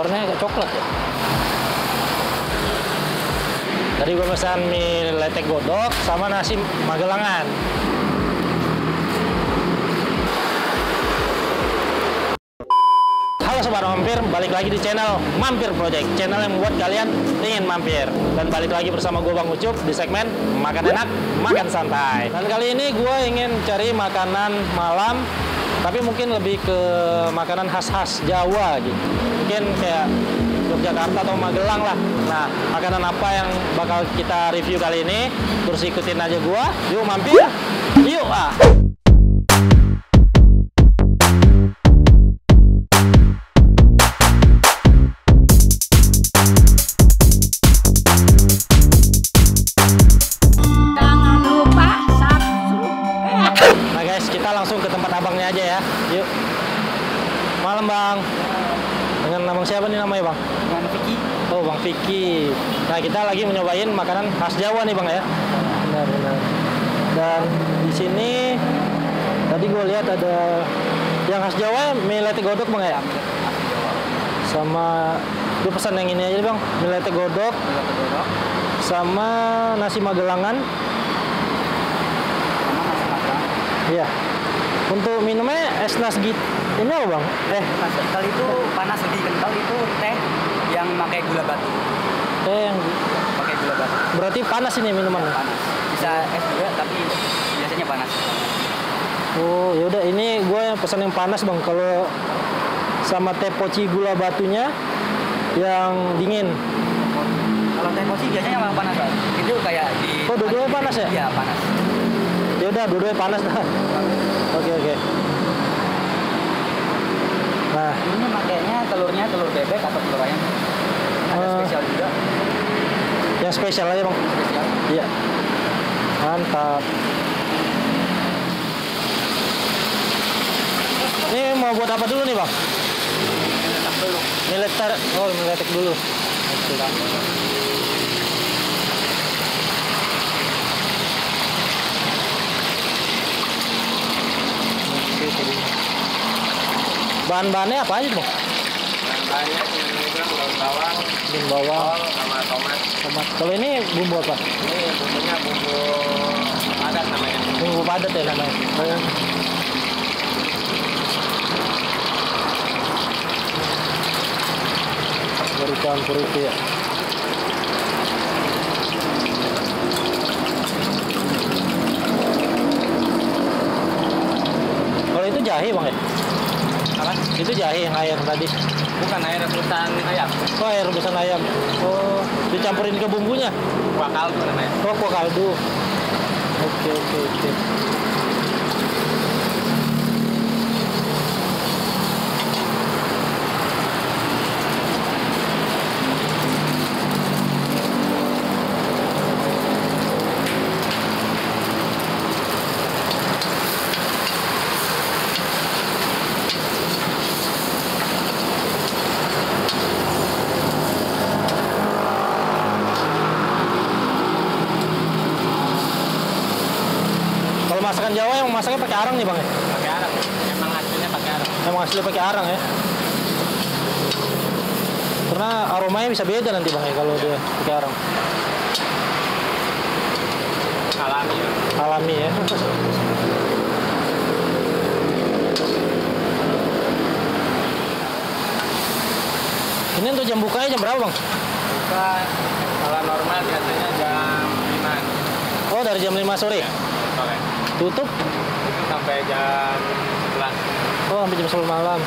warnanya agak coklat ya. Tadi gue pesan mie letek godok sama nasi Magelangan. Halo Sobat Mampir, balik lagi di channel Mampir Project, channel yang membuat kalian ingin mampir. Dan balik lagi bersama gue Bang Ucup di segmen Makan Enak, Makan Santai. Dan kali ini gue ingin cari makanan malam, tapi mungkin lebih ke makanan khas-khas Jawa gitu. Mungkin kayak Yogyakarta atau Magelang lah. Nah, makanan apa yang bakal kita review kali ini? Terus ikutin aja gue. Yuk mampir, yuk ah! Langsung ke tempat abangnya aja ya. Yuk. Malam Bang. Dengan abang siapa nih namanya Bang? Bang Vicky. Oh Bang Vicky. Nah kita lagi mencobain makanan khas Jawa nih Bang ya. Benar-benar. Dan di sini tadi gue lihat ada yang khas Jawa mie letek godok Bang ya. Sama gue pesan yang ini aja Bang, mie letek godok. Sama nasi Magelangan. Iya. Untuk minumnya es nasgit ini apa Bang? Nas kental itu panas, lebih kental itu teh yang pakai gula batu. Teh yang pakai gula batu. Berarti panas ini minumannya? Panas. Bisa es juga tapi biasanya panas. Oh yaudah, ini gue pesan yang panas Bang. Kalau sama teh poci gula batunya yang dingin. Kalau teh poci biasanya malah panas Bang. Itu kayak di. Oh dua-duanya panas ya? Iya panas. Ya udah, dua-duanya panas dah. Oke. Nah, ini makainya telurnya telur bebek atau telur ayam. Ada spesial juga. Yang spesial aja Bang. Spesial. Iya. Mantap. Ini mau buat apa dulu nih Bang? Letak dulu. Militer. Oh, miletek dulu. Oke. Bahan-bahannya apa aja Bang? Bahan-bahannya daun bawang, Bawang, sama tomat. Kalau ini bumbu apa? Ini bumbunya bumbu padat namanya. Bumbu padat ya namanya. Oh. Baru campur itu ya. Kalau itu jahe Bang ya? Apa? Itu jahe yang air tadi. Bukan air rebusan ayam. Oh, air rebusan ayam. Oh, dicampurin ke bumbunya. Kuah kaldu namanya. Oh, kuah kaldu. Oke. Masakan Jawa yang masaknya pakai arang nih Bang ya? Pakai arang. Emang aslinya pakai arang. Emang asli pakai arang ya? Karena aromanya bisa beda nanti Bang ya kalau dia pakai arang. Alami. Alami ya. Ini untuk jam bukanya jam berapa Bang? Buka kalau normal biasanya jam 5. Oh dari jam 5 sore? Ya, sore. Tutup? Itu sampai jam 11. Oh sampai jam 11 malam.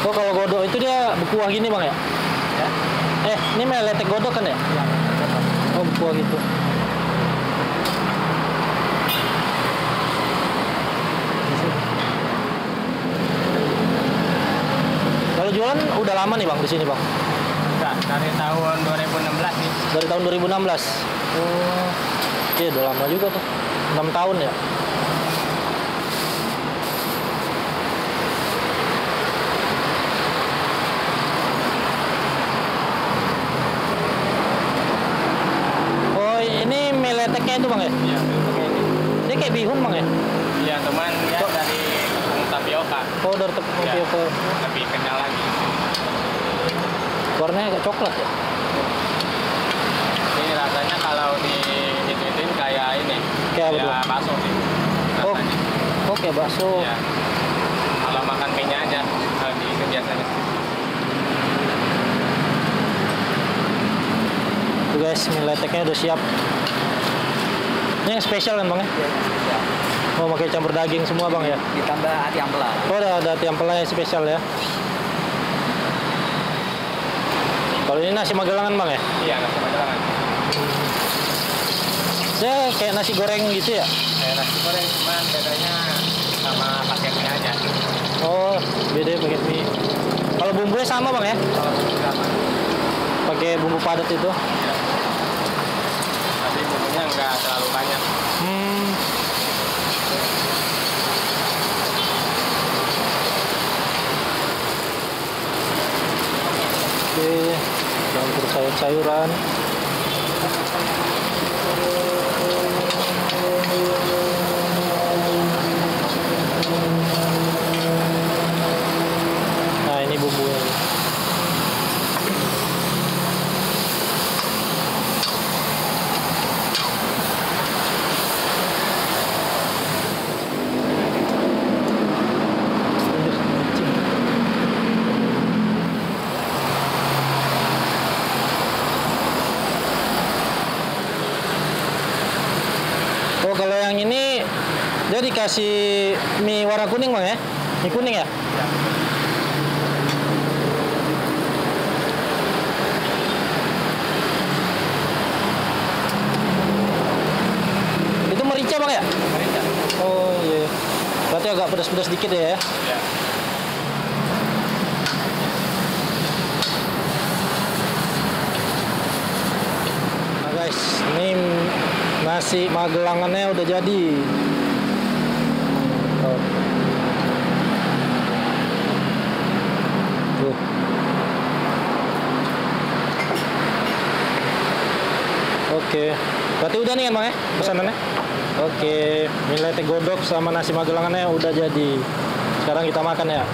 Oh kalau godok itu dia berkuah gini Bang ya? Ya. Ini meletek godok kan ya? Ya. Oh berkuah gitu. Kalau jualan udah lama nih Bang di sini Bang? Udah dari tahun 2016 nih. Dari tahun 2016. Oh, iya udah lama juga tuh. 6 tahun ya. Oh, ini mie leteknya itu Bang ya? Iya, ini. Dia kayak bihun bang ya? Iya, teman ya dari tepung tapioka. Oh, dari tepung Ya, tapioka. lebih kenyal lagi. Warnanya agak coklat ya? Ini rasanya kalau dihidupin kayak ini. Kayak apa tuh? Kayak bakso sih. Oh, Rasanya. oke bakso. Ya. Kalau makan mie-nya aja, kalau di biasanya. Tuh guys, mie leteknya udah siap. Ini yang spesial kan bang ya? Iya, spesial. Oh, pakai campur daging semua bang ya? Ditambah ati ampela. Oh, ada ati ampela yang spesial ya. Kalau ini nasi Magelangan bang ya? Iya, nasi Magelangan. Dia kayak nasi goreng gitu ya? Kayak nasi goreng, cuman bedanya sama pakai mie aja. Oh, beda pakai mie. Kalau bumbunya sama bang ya? Kalau bumbu sama. Pakai bumbu padat itu? Ya. Tapi bumbunya nggak terlalu banyak. Oke, campur sayur-sayuran. Nah, ini bumbunya. Oh, kalau yang ini dia dikasih mie warna kuning bang ya? Mie kuning ya? Ya. Itu merica bang ya? Merica. Oh iya. Berarti agak pedas-pedas dikit ya? Ya. Nah guys, ini nasi Magelangannya udah jadi. Oh. Tuh. Oke, berarti udah nih kan bang ya pesanannya? Oke, mie letek godok sama nasi Magelangannya udah jadi. Sekarang kita makan ya.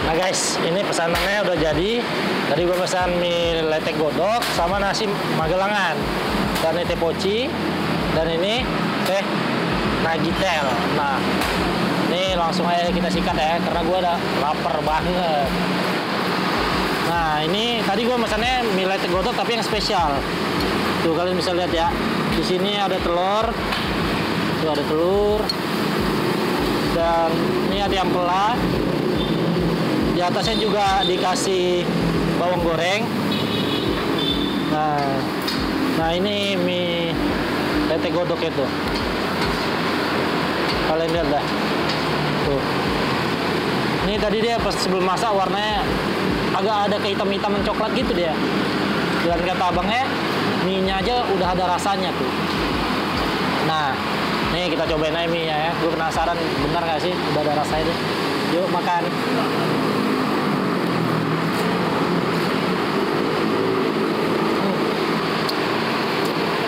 Nah guys, ini pesanannya udah jadi. Tadi gue pesan mie letek godok sama nasi Magelangan. Dan ini teh poci. Dan ini teh nagitel. Nah, ini langsung aja kita sikat ya, karena gue udah lapar banget. Nah, ini tadi gue pesannya mie letek godok tapi yang spesial. Tuh kalian bisa lihat ya. Di sini ada telur. Tuh ada telur. Dan ini ati ampela. Di atasnya juga dikasih bawang goreng. Nah ini mie letek godok itu. Kalian lihat dah. Tuh. Ini tadi dia pas sebelum masak warnanya agak ada kehitam-hitaman coklat gitu dia. Dan kata abangnya, mie-nya aja udah ada rasanya tuh. Nah, nih kita cobain aja mie-nya ya. Gue penasaran benar nggak sih udah ada rasanya deh. Yuk makan.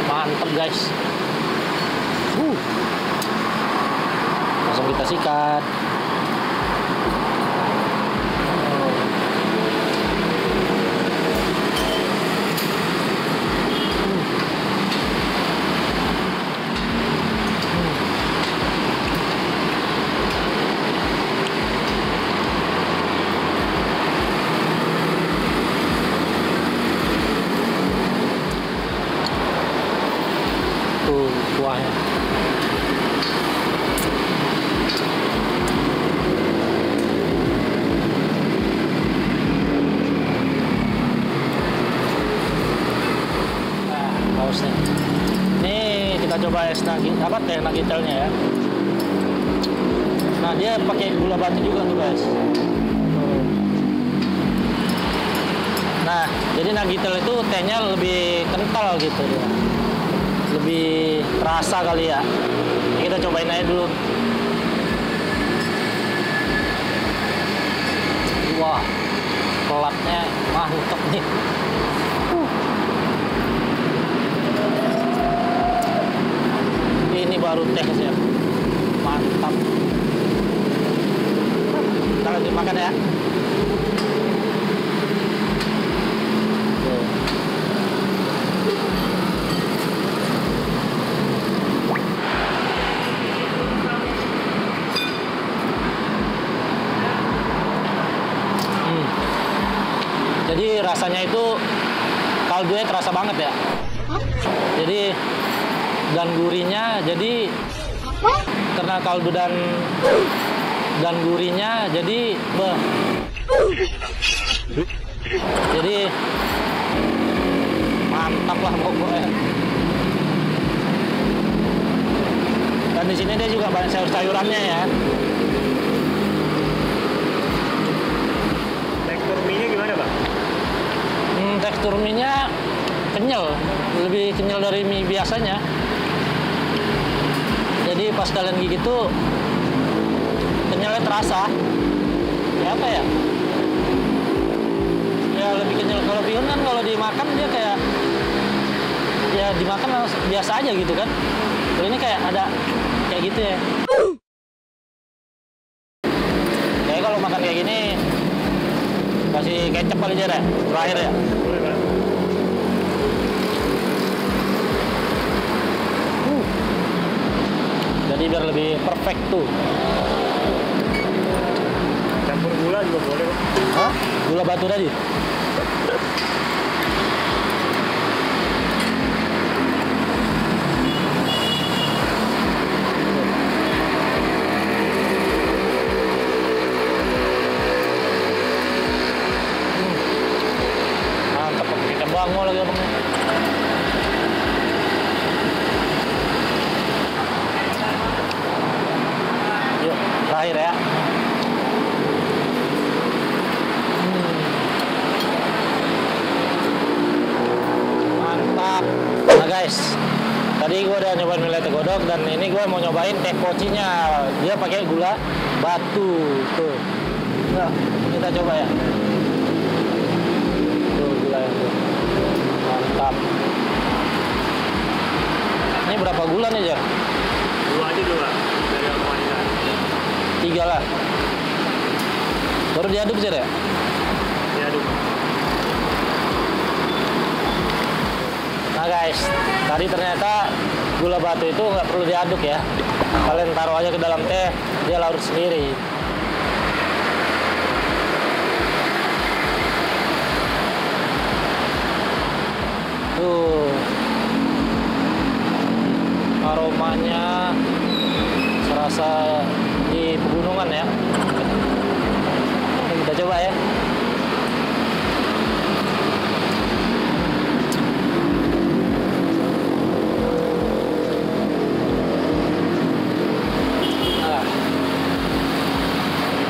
Mantep guys. Langsung kita sikat. Tuh kuahnya. Sausnya. Nih kita coba es nugget, apa teh nuggetelnya ya. Nah dia pakai gula batu juga tuh guys. Nah jadi nuggetel itu tehnya lebih kental gitu dia. Lebih terasa kali ya. Kita cobain aja dulu. makan ya. Jadi rasanya itu kaldunya terasa banget ya. Jadi dan gurihnya, jadi karena kaldu dan gurihnya, jadi jadi mantap lah pokoknya. Dan di sini dia juga banyak sayur-sayurannya ya. Tekstur mie-nya gimana, Bang? Tekstur mie-nya kenyal, lebih kenyal dari mie biasanya. Jadi pas kalian gigit tuh kenyalnya terasa. Ya apa ya? Ya lebih kenyal. Kalau bihun kan kalau dimakan dia kayak ya dimakan biasa aja gitu kan. Kalau ini kayak ada kayak gitu ya. Kayak kalau makan kayak gini kasih kecap kali aja deh, terakhir ya. Boleh, Bang. Jadi biar lebih perfect tuh. Campur gula juga boleh, Bang. Hah? Gula batu tadi? Mantap, pakai ikan bango lagi abang. Yuk, terakhir ya. Mantap. Nah guys, tadi gue udah nyobain mie lete godok dan ini gue mau nyobain teh pocinya. Dia pakai gula batu tuh. Nah, kita coba ya. Tuh gula yang tuh. Mantap. Ini berapa gula nih Jar? Dua aja dulu, Bang. Dari Almanisa. 3 lah. Baru diaduk Jar ya? Diaduk. Nah guys, tadi ternyata gula batu itu nggak perlu diaduk ya. Kalian taruh aja ke dalam teh, dia larut sendiri. Tuh, aromanya serasa di pegunungan ya. Kita coba ya.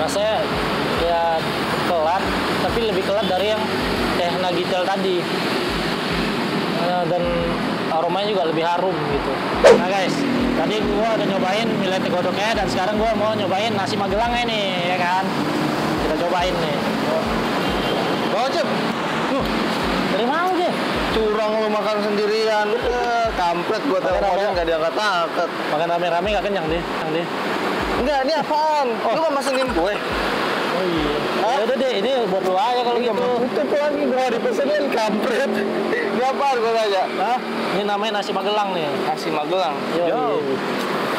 Rasanya ya kelat, tapi lebih kelat dari yang teh nagitel tadi. Dan aromanya juga lebih harum gitu. Nah guys, tadi gua udah nyobain mie lete godoknya dan sekarang gua mau nyobain nasi Magelangnya nih, ya kan? Kita cobain nih. Bawa Cep, Dari mana aja? curang lu makan sendirian. Kampret gua teleponin rame. gak diangkat-angkat. Makan rame-rame gak kenyang deh, deh. Enggak, ini apaan? Lu mau pesenin kue? Oh iya. Ya udah deh, ini buat lu aja kalau gitu. Tutup lagi gua dipesenin, kampret. Ini apaan gua tanya? Hah? Ini namanya nasi Magelang nih. Nasi Magelang. Yo.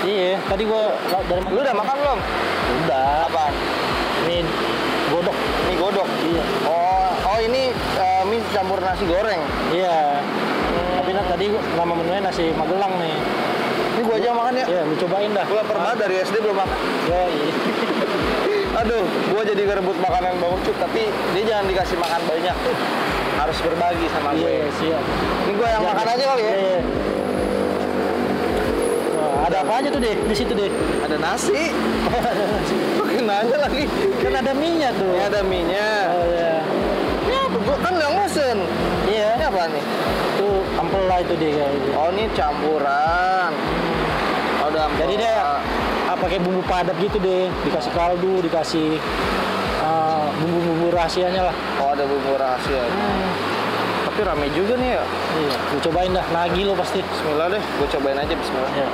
Iya, tadi gua dari Lu udah makan belum? Udah. Apaan? Mie godok. Mie godok? Iya. Oh ini mie campur nasi goreng. Iya. Tapi tadi nama menunya nasi Magelang nih. Ini gua aja makan ya. Iya, lu cobain dah. Gua lapar banget dari SD belum makan. Yo, iya. Aduh, gua jadi ngerebut makanan Bang Ucup, tapi dia jangan dikasih makan banyak. Harus berbagi sama gue. Iya, siap. Ini gua yang makan aja kali ya. Iya. Wah, ada apa aja tuh deh di situ deh? Ada nasi. Pakai nanya lagi. Kan ada mie-nya tuh. Ini ada mie-nya. Oh iya. Ini apa? Gua kan yang mesen. Iya. Ini apa nih? Itu ampela itu deh kayak gitu. Oh, ini campuran. Oh, udah ampela. Jadi dia pakai bumbu padat gitu deh, dikasih kaldu, dikasih bumbu-bumbu rahasianya lah. Oh, ada bumbu rahasia. Tapi rame juga nih ya. Iya, lu cobain dah, nagih lo pasti. Bismillah deh, gua cobain aja bismillah. Ya.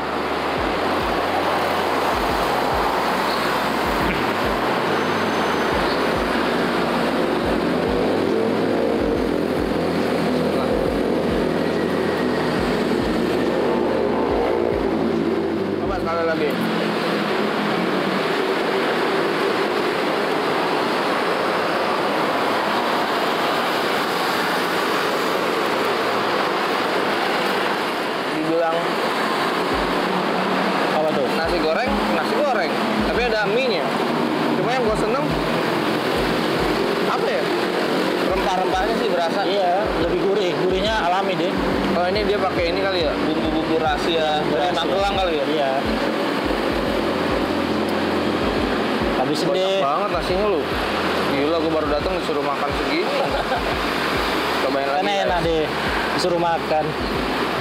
ada mie-nya. Cuma yang gue seneng apa ya? Rempah-rempahnya sih berasa. Iya, lebih gurih. Gurihnya alami deh. Oh ini dia pakai ini kali ya, bumbu-bumbu rahasia dari Magelang kali ya. Iya. Habisin Banyak deh. banget nasinya lu. Gila, gue baru datang disuruh makan segini. Cobain Kan lagi. enak deh. Disuruh makan.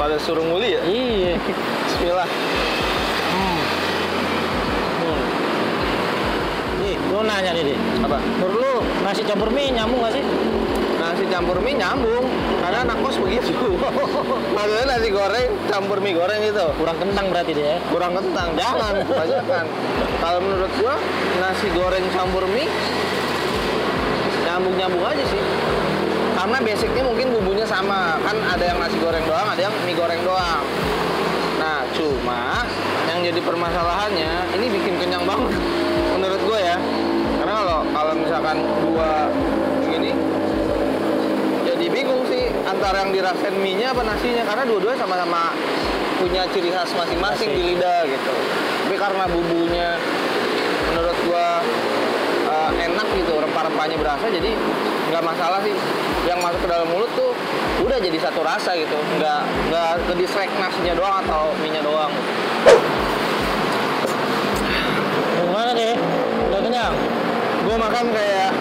Pada suruh nguli ya? Iya. Bismillah. Nih, lu nanya nih, Apa? menurut lu nasi campur mie nyambung gak sih? Nasi campur mie nyambung. Karena anak kos begitu. Maksudnya nasi goreng campur mie goreng itu. Kurang kentang berarti deh ya. Kurang kentang, jangan kebanyakan. Kalau menurut gua nasi goreng campur mie nyambung aja sih. Karena basicnya mungkin bumbunya sama, kan ada yang nasi goreng doang, ada yang mie goreng doang. Nah, cuma yang jadi permasalahannya ini bikin kenyang banget menurut gua ya. Karena kalau misalkan gua gini jadi bingung sih antara yang dirasain mie-nya apa nasinya, karena dua-duanya sama-sama punya ciri khas masing-masing di lidah gitu. Tapi karena bumbunya menurut gua enak gitu, rempah-rempahnya berasa, jadi nggak masalah sih. Yang masuk ke dalam mulut tuh udah jadi satu rasa gitu, nggak ke-distract nasinya doang atau mie-nya doang. Gimana deh? Udah kenyang? Gua makan kayak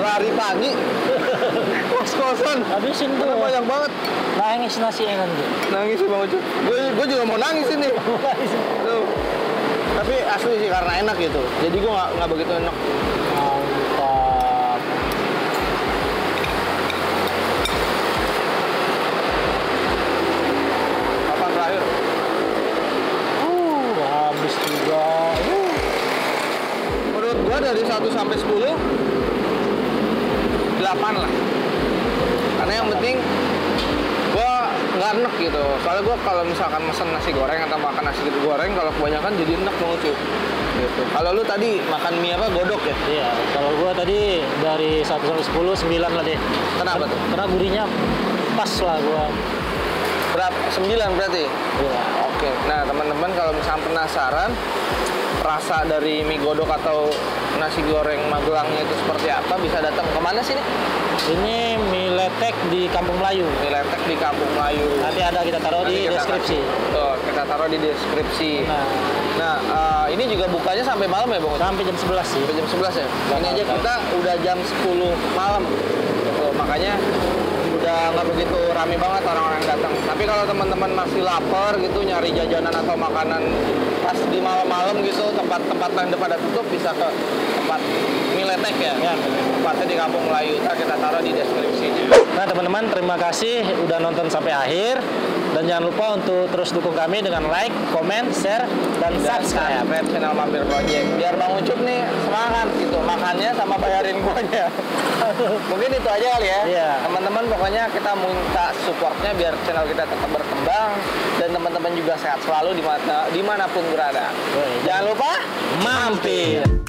lari pagi, kos-kosan. Habisin tuh. Karena banyak banget. Nangis nasi enak deh. Nangis sih Bang Ucup. Gue juga mau nangis ini. Tuh. Tapi asli sih karena enak gitu. Jadi gue nggak begitu enak. Mantap. Kapan terakhir? Habis juga. Menurut gue dari 1 sampai 10, 8 lah. Karena yang penting gue nggak enek gitu. Soalnya gue kalau misalkan mesen nasi goreng atau makan nasi goreng, kalau kebanyakan jadi enek banget cuy. Gitu. Kalau lu tadi makan mie apa, godok ya? Iya, kalau gua tadi dari 1 sampai 10, 9 lah deh. Kenapa tuh? Karena gurihnya pas lah gua. Berapa? 9 berarti? Iya. Oke. Nah teman-teman kalau misalkan penasaran rasa dari mie godok atau nasi goreng Magelangnya itu seperti apa, bisa datang kemana sih nih? Ini mie letek di Kampung Melayu. Mie letek di Kampung Melayu. Nanti ada kita taruh Nanti di kita deskripsi. Tuh, kita taruh di deskripsi. Nah, Nah, ini juga bukanya sampai malam ya, Bang? sampai jam 11 sih. Sampai jam 11 ya? Ini aja kita udah jam 10 malam. Gitu. Makanya udah nggak begitu rame banget orang-orang yang datang. Tapi kalau teman-teman masih lapar gitu, nyari jajanan atau makanan pas di malam-malam gitu, tempat-tempat lain udah pada tutup, bisa ke tempat mie letek ya? Ya. Tempatnya di Kampung Melayu. Ntar kita taruh di deskripsinya. Nah, teman-teman, terima kasih udah nonton sampai akhir. Dan jangan lupa untuk terus dukung kami dengan like, comment, share, dan subscribe. Subscribe channel Mampir Project. Biar Bang Ucup nih semangat gitu, makannya sama bayarin guanya. Mungkin itu aja kali ya. Iya. Teman-teman, pokoknya kita minta supportnya biar channel kita tetap berkembang dan teman-teman juga sehat selalu dimanapun berada. Boleh. Jangan lupa Mampir.